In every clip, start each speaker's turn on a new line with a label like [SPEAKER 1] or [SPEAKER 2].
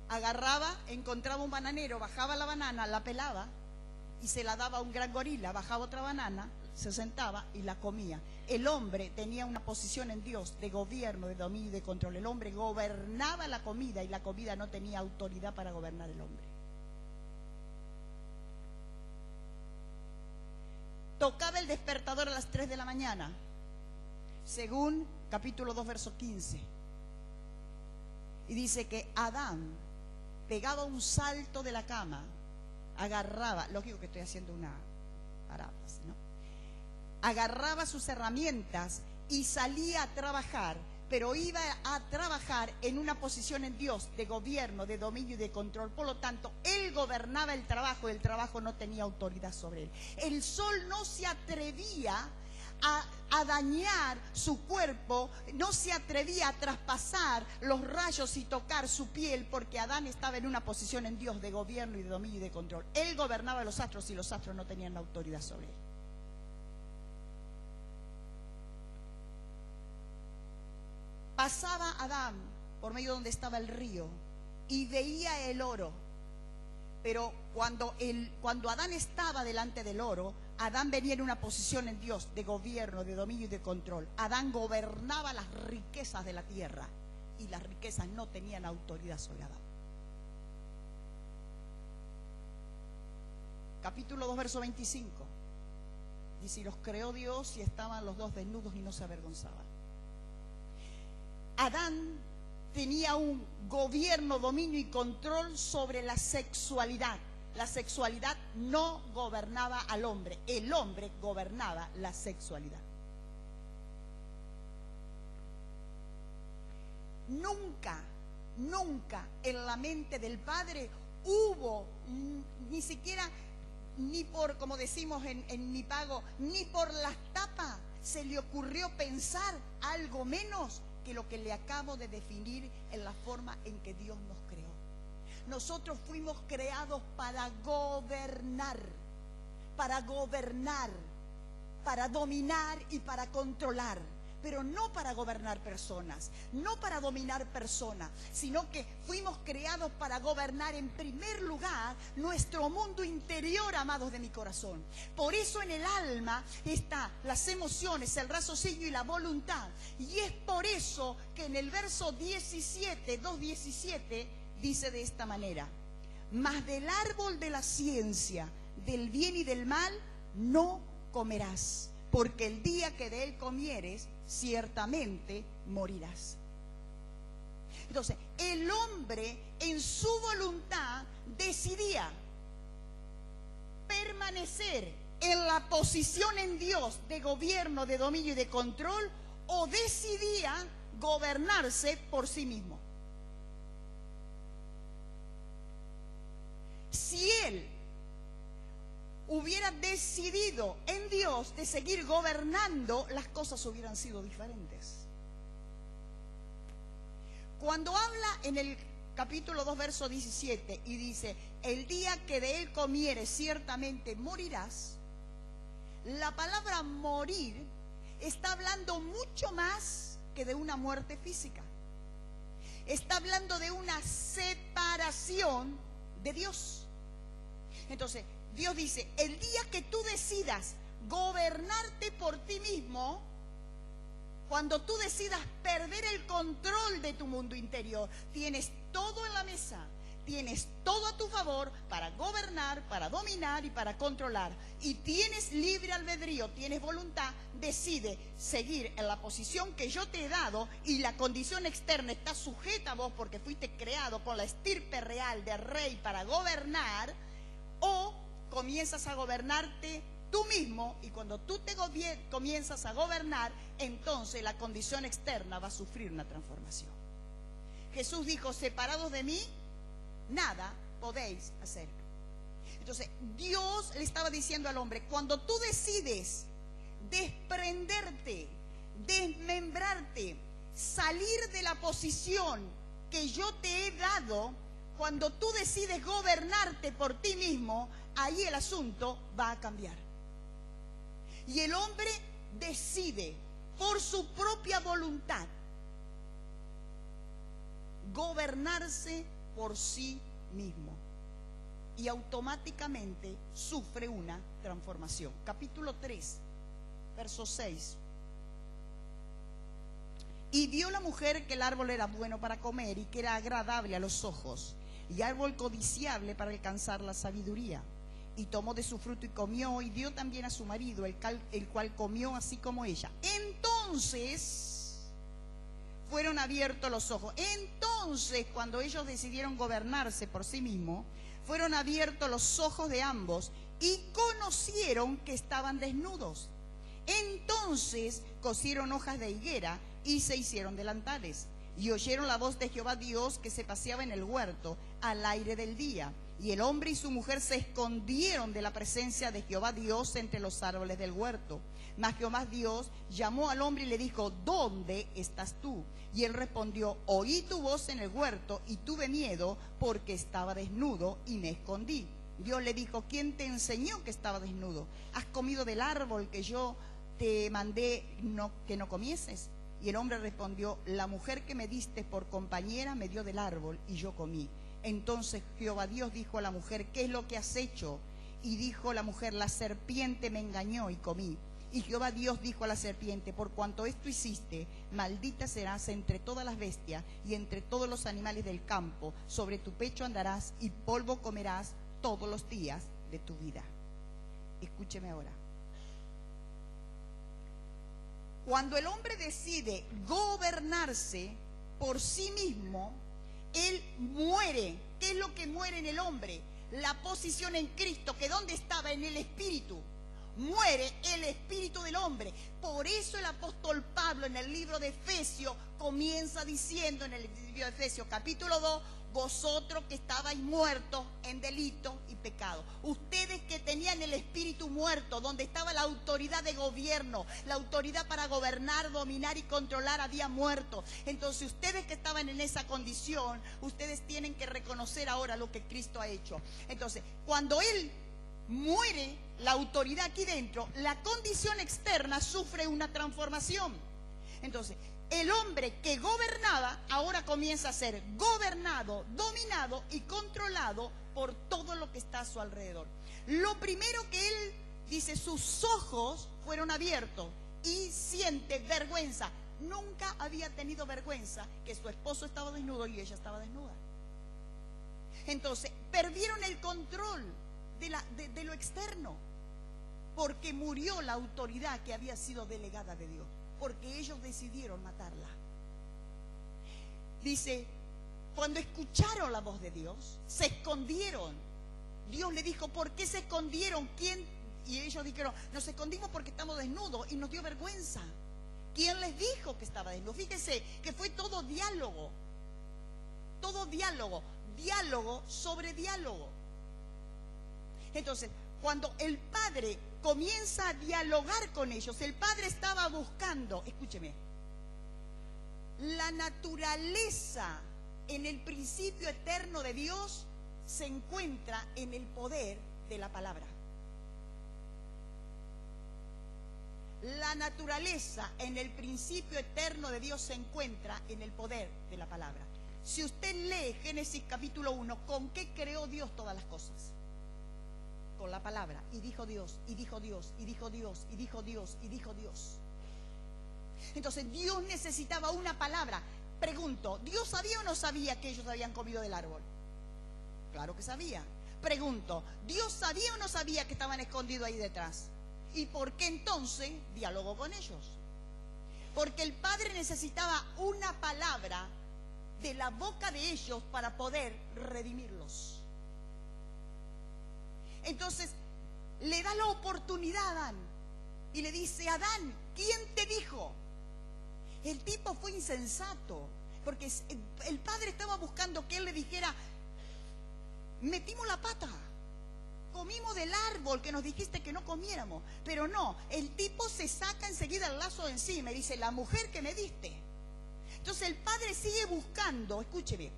[SPEAKER 1] agarraba, encontraba un bananero, bajaba la banana, la pelaba y se la daba a un gran gorila, bajaba otra banana, se sentaba y la comía. El hombre tenía una posición en Dios de gobierno, de dominio y de control. El hombre gobernaba la comida y la comida no tenía autoridad para gobernar el hombre. Tocaba el despertador a las 3 de la mañana, según capítulo 2, verso 15. Y dice que Adán pegaba un salto de la cama, agarraba, lógico que estoy haciendo una paráfrasis, ¿no? Agarraba sus herramientas y salía a trabajar, pero iba a trabajar en una posición en Dios de gobierno, de dominio y de control. Por lo tanto, él gobernaba el trabajo no tenía autoridad sobre él. El sol no se atrevía a dañar su cuerpo, no se atrevía a traspasar los rayos y tocar su piel, porque Adán estaba en una posición en Dios de gobierno y de dominio y de control. Él gobernaba los astros y los astros no tenían autoridad sobre él. Pasaba Adán por medio donde estaba el río y veía el oro, pero cuando Adán estaba delante del oro, Adán venía en una posición en Dios de gobierno, de dominio y de control. Adán gobernaba las riquezas de la tierra y las riquezas no tenían autoridad sobre Adán. Capítulo 2, verso 25. Dice: y los creó Dios y estaban los dos desnudos y no se avergonzaban. Adán tenía un gobierno, dominio y control sobre la sexualidad. La sexualidad no gobernaba al hombre, el hombre gobernaba la sexualidad. Nunca en la mente del Padre hubo, ni siquiera, ni por, como decimos en mi pago, ni por las tapas se le ocurrió pensar algo menos que lo que le acabo de definir en la forma en que Dios nos creó. Nosotros fuimos creados para gobernar, para dominar y para controlar, pero no para gobernar personas, no para dominar personas, sino que fuimos creados para gobernar en primer lugar nuestro mundo interior, amados de mi corazón. Por eso en el alma están las emociones, el raciocinio y la voluntad. Y es por eso que en el verso 17, 2:17, dice de esta manera: mas del árbol de la ciencia, del bien y del mal, no comerás, porque el día que de él comieres, ciertamente morirás. Entonces, el hombre en su voluntad decidía permanecer en la posición en Dios de gobierno, de dominio y de control, o decidía gobernarse por sí mismo. Si él hubiera decidido en Dios de seguir gobernando, las cosas hubieran sido diferentes. Cuando habla en el capítulo 2, verso 17, y dice: el día que de él comieres, ciertamente morirás, la palabra morir está hablando mucho más que de una muerte física. Está hablando de una separación de Dios. Entonces, Dios dice: el día que tú decidas gobernarte por ti mismo, cuando tú decidas perder el control de tu mundo interior, tienes todo en la mesa, tienes todo a tu favor para gobernar, para dominar y para controlar. Y tienes libre albedrío, tienes voluntad, decide seguir en la posición que yo te he dado, y la condición externa está sujeta a vos porque fuiste creado con la estirpe real de rey para gobernar, o comienzas a gobernarte tú mismo, y cuando tú te comienzas a gobernar, entonces la condición externa va a sufrir una transformación. Jesús dijo: separados de mí, nada podéis hacer. Entonces, Dios le estaba diciendo al hombre: cuando tú decides desprenderte, desmembrarte, salir de la posición que yo te he dado, cuando tú decides gobernarte por ti mismo, ahí el asunto va a cambiar. Y el hombre decide por su propia voluntad gobernarse por sí mismo y automáticamente sufre una transformación. Capítulo 3, verso 6. Y vio la mujer que el árbol era bueno para comer y que era agradable a los ojos, y árbol codiciable para alcanzar la sabiduría. Y tomó de su fruto y comió, y dio también a su marido, el cual comió así como ella. Entonces fueron abiertos los ojos. Entonces, cuando ellos decidieron gobernarse por sí mismos, fueron abiertos los ojos de ambos y conocieron que estaban desnudos. Entonces cosieron hojas de higuera y se hicieron delantales. Y oyeron la voz de Jehová Dios que se paseaba en el huerto al aire del día. Y el hombre y su mujer se escondieron de la presencia de Jehová Dios entre los árboles del huerto. Mas Jehová Dios llamó al hombre y le dijo: ¿dónde estás tú? Y él respondió: oí tu voz en el huerto y tuve miedo porque estaba desnudo y me escondí. Dios le dijo: ¿quién te enseñó que estaba desnudo? ¿Has comido del árbol que yo te mandé que no comieses? Y el hombre respondió: la mujer que me diste por compañera me dio del árbol y yo comí. Entonces Jehová Dios dijo a la mujer: ¿qué es lo que has hecho? Y dijo la mujer: la serpiente me engañó y comí. Y Jehová Dios dijo a la serpiente: por cuanto esto hiciste, maldita serás entre todas las bestias y entre todos los animales del campo. Sobre tu pecho andarás y polvo comerás todos los días de tu vida. Escúcheme ahora. Cuando el hombre decide gobernarse por sí mismo, él muere. ¿Qué es lo que muere en el hombre? La posición en Cristo, que ¿dónde estaba? En el espíritu. Muere el espíritu del hombre. Por eso el apóstol Pablo en el libro de Efesios comienza diciendo, en el libro de Efesios capítulo 2, vosotros que estabais muertos en delito y pecado. Ustedes que tenían el espíritu muerto, donde estaba la autoridad de gobierno, la autoridad para gobernar, dominar y controlar, había muerto. Entonces ustedes que estaban en esa condición, ustedes tienen que reconocer ahora lo que Cristo ha hecho. Entonces, cuando Él muere, la autoridad aquí dentro, la condición externa sufre una transformación. Entonces, el hombre que gobernaba ahora comienza a ser gobernado, dominado y controlado por todo lo que está a su alrededor. Lo primero que él dice, sus ojos fueron abiertos y siente vergüenza. Nunca había tenido vergüenza que su esposo estaba desnudo y ella estaba desnuda. Entonces, perdieron el control de lo externo, porque murió la autoridad que había sido delegada de Dios, porque ellos decidieron matarla. Dice, cuando escucharon la voz de Dios, se escondieron. Dios le dijo: ¿por qué se escondieron? ¿Quién? Y ellos dijeron: nos escondimos porque estamos desnudos y nos dio vergüenza. ¿Quién les dijo que estaba desnudo? Fíjese que fue todo diálogo. Todo diálogo. Diálogo sobre diálogo. Entonces, cuando el padre comienza a dialogar con ellos, el padre estaba buscando, escúcheme, la naturaleza en el principio eterno de Dios se encuentra en el poder de la palabra. La naturaleza en el principio eterno de Dios se encuentra en el poder de la palabra. Si usted lee Génesis capítulo 1, ¿con qué creó Dios todas las cosas? Con la palabra. Y dijo Dios, y dijo Dios, y dijo Dios, y dijo Dios, y dijo Dios. Entonces Dios necesitaba una palabra. Pregunto, ¿Dios sabía o no sabía que ellos habían comido del árbol? Claro que sabía. Pregunto, ¿Dios sabía o no sabía que estaban escondidos ahí detrás? ¿Y por qué entonces dialogó con ellos? Porque el Padre necesitaba una palabra de la boca de ellos para poder redimirlos. Entonces le da la oportunidad a Adán y le dice: Adán, ¿quién te dijo? El tipo fue insensato, porque el padre estaba buscando que él le dijera: metimos la pata, comimos del árbol que nos dijiste que no comiéramos. Pero no, el tipo se saca enseguida el lazo de encima y dice: la mujer que me diste. Entonces el padre sigue buscando, escúcheme,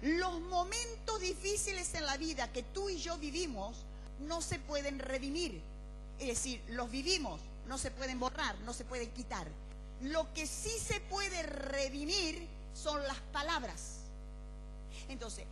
[SPEAKER 1] los momentos difíciles en la vida que tú y yo vivimos no se pueden redimir. Es decir, los vivimos, no se pueden borrar, no se pueden quitar. Lo que sí se puede redimir son las palabras. Entonces,